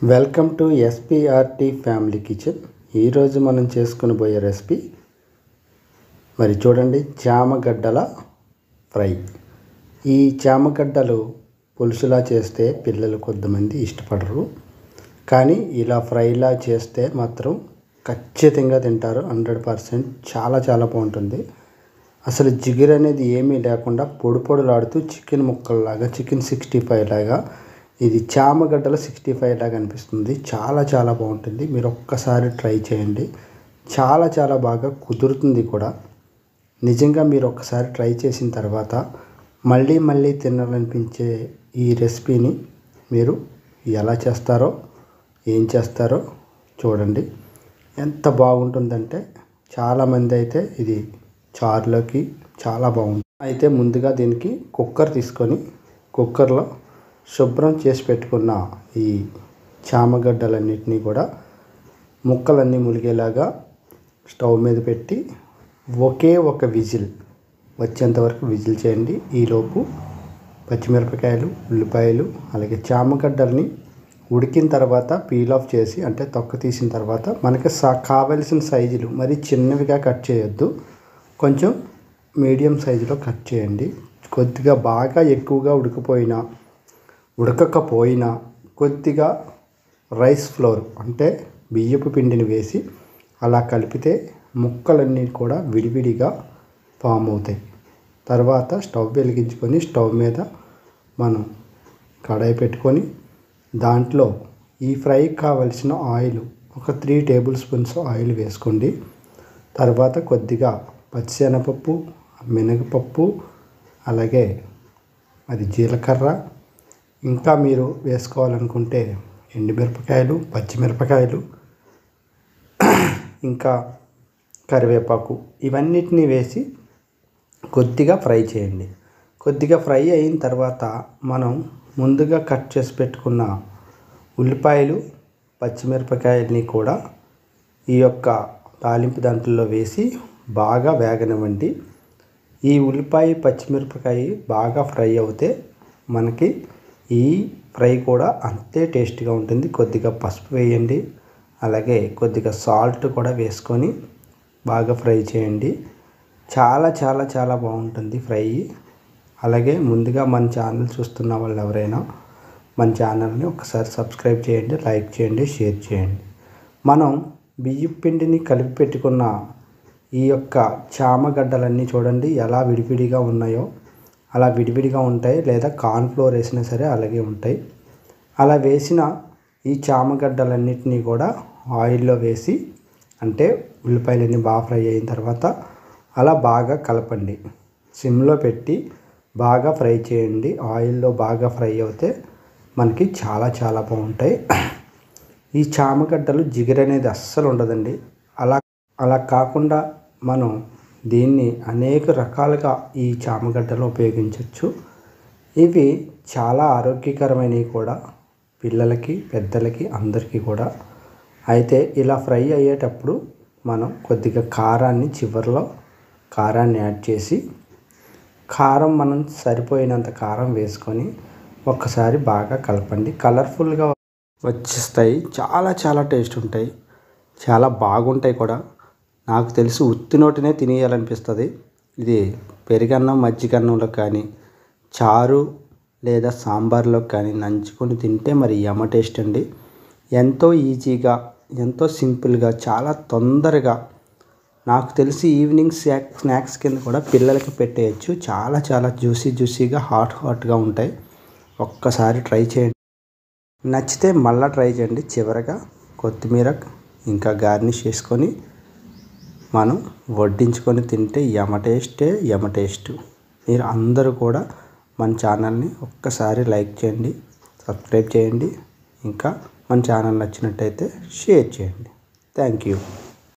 Welcome to SPRT family kitchen. ఈరోజు మనం చేసుకుని పోయే రెసిపీ మరి చూడండి, చామగడ్డల ఫ్రై. ఈ చామగడ్డలు పులుసులా చేస్తే పిల్లలు కొంతమంది ఇష్టపడరు, కానీ ఇలా ఫ్రైలా చేస్తే మాత్రం ఖచ్చితంగా తింటారు. 100% చాలా చాలా బాగుంటుంది. అసలు జిగురు అనేది ఏమీ లేకుండా పొడి పొడులాడుతూ చికెన్ ముక్కల్లాగా, చికెన్ 65 లాగా, ఇది చామగడ్డల 65 లాగా అనిపిస్తుంది. చాలా చాలా బాగుంటుంది. మీరు ఒక్కసారి ట్రై చేయండి. చాలా చాలా బాగా కుదురుతుంది కూడా. నిజంగా మీరు ఒక్కసారి ట్రై చేసిన తర్వాత మళ్ళీ మళ్ళీ తినాలనిపించే ఈ రెసిపీని మీరు ఎలా చేస్తారో, ఏం చేస్తారో చూడండి. ఎంత బాగుంటుందంటే చాలామంది అయితే ఇది చారులోకి చాలా బాగుంటుంది. అయితే ముందుగా దీనికి కుక్కర్ తీసుకొని కుక్కర్లో శుభ్రం చేసి పెట్టుకున్న ఈ చామగడ్డలన్నిటినీ కూడా ముక్కలన్నీ ములిగేలాగా స్టవ్ మీద పెట్టి ఒకే ఒక విజిల్ వచ్చేంత వరకు విజిల్ చేయండి. ఈలోపు పచ్చిమిరపకాయలు, ఉల్లిపాయలు, అలాగే చామగడ్డల్ని ఉడికిన తర్వాత పీల్ ఆఫ్ చేసి, అంటే తొక్క తీసిన తర్వాత మనకి కావలసిన సైజులు, మరి చిన్నవిగా కట్ చేయొద్దు, కొంచెం మీడియం సైజులో కట్ చేయండి. కొద్దిగా బాగా ఎక్కువగా ఉడకకపోయినా కొద్దిగా రైస్ ఫ్లోర్, అంటే బియ్యపు పిండిని వేసి అలా కలిపితే ముక్కలన్నీ కూడా విడివిడిగా ఫామ్ అవుతాయి. తర్వాత స్టవ్ వెలిగించుకొని స్టవ్ మీద మనం కడాయి పెట్టుకొని దాంట్లో ఈ ఫ్రైకి కావలసిన ఆయిల్ ఒక 3 టేబుల్ స్పూన్స్ ఆయిల్ వేసుకోండి. తర్వాత కొద్దిగా పచ్చిశనగపప్పు, మినపప్పు, అలాగే అది జీలకర్ర, ఇంకా మీరు వేసుకోవాలనుకుంటే ఎండుమిరపకాయలు, పచ్చిమిరపకాయలు, ఇంకా కరివేపాకు, ఇవన్నిటిని వేసి కొద్దిగా ఫ్రై చేయండి. కొద్దిగా ఫ్రై అయిన తర్వాత మనం ముందుగా కట్ చేసి పెట్టుకున్న ఉల్లిపాయలు, పచ్చిమిరపకాయలని కూడా ఈ యొక్క తాలింపు దాంట్లో వేసి బాగా వేగనివ్వండి. ఈ ఉల్లిపాయ, పచ్చిమిరపకాయ బాగా ఫ్రై అవుతే మనకి ఈ ఫ్రై కూడా అంతే టేస్ట్గా ఉంటుంది. కొద్దిగా పసుపు వేయండి, అలాగే కొద్దిగా సాల్ట్ కూడా వేసుకొని బాగా ఫ్రై చేయండి. చాలా చాలా చాలా బాగుంటుంది ఫ్రై. అలాగే ముందుగా మన ఛానల్ చూస్తున్న వాళ్ళు ఎవరైనా మన ఛానల్ని ఒకసారి సబ్స్క్రైబ్ చేయండి, లైక్ చేయండి, షేర్ చేయండి. మనం బియ్యం పిండిని కలిపి పెట్టుకున్న ఈ యొక్క చామగడ్డలన్నీ చూడండి ఎలా విడివిడిగా ఉన్నాయో. అలా విడివిడిగా ఉంటాయి, లేదా కార్న్ఫ్లోర్ వేసినా సరే అలాగే ఉంటాయి. అలా వేసిన ఈ చామగడ్డలన్నిటినీ కూడా ఆయిల్లో వేసి, అంటే ఉల్లిపాయలన్నీ బాగా ఫ్రై అయిన తర్వాత అలా బాగా కలపండి. సిమ్లో పెట్టి బాగా ఫ్రై చేయండి. ఆయిల్లో బాగా ఫ్రై అవుతే మనకి చాలా చాలా బాగుంటాయి. ఈ చామగడ్డలు జిగురు అనేది అస్సలు ఉండదండి. అలా కాకుండా మనం దీన్ని అనేక రకాలుగా ఈ చామగడ్డలు ఉపయోగించవచ్చు. ఇవి చాలా ఆరోగ్యకరమైనవి కూడా, పిల్లలకి, పెద్దలకి, అందరికీ కూడా. అయితే ఇలా ఫ్రై అయ్యేటప్పుడు మనం కొద్దిగా చివరిలో కారాన్ని యాడ్ చేసి, కారం మనం సరిపోయినంత కారం వేసుకొని ఒక్కసారి బాగా కలపండి. కలర్ఫుల్గా వచ్చేస్తాయి. చాలా చాలా టేస్ట్ ఉంటాయి, చాలా బాగుంటాయి కూడా. నాకు తెలిసి ఉత్తి నోటినే తినేయాలనిపిస్తుంది. ఇది పెరుగన్నం, మజ్జిగన్నంలో కానీ, చారు లేదా సాంబార్లో కానీ నంచుకొని తింటే మరి యమ టేస్ట్ అండి. ఎంతో ఈజీగా, ఎంతో సింపుల్గా, చాలా తొందరగా, నాకు తెలిసి ఈవినింగ్ స్నాక్స్ కింద కూడా పిల్లలకి పెట్టేయచ్చు. చాలా చాలా జ్యూసీగా, హాట్గా ఉంటాయి. ఒక్కసారి ట్రై చేయండి. నచ్చితే మళ్ళీ ట్రై చేయండి. చివరగా కొత్తిమీర ఇంకా గార్నిష్ చేసుకొని మనం వడ్డించుకొని తింటే యమ టేస్ట్. మీరు అందరూ కూడా మన ఛానల్ని ఒక్కసారి లైక్ చేయండి, సబ్స్క్రైబ్ చేయండి, ఇంకా మన ఛానల్ నచ్చినట్టయితే షేర్ చేయండి. Thank you.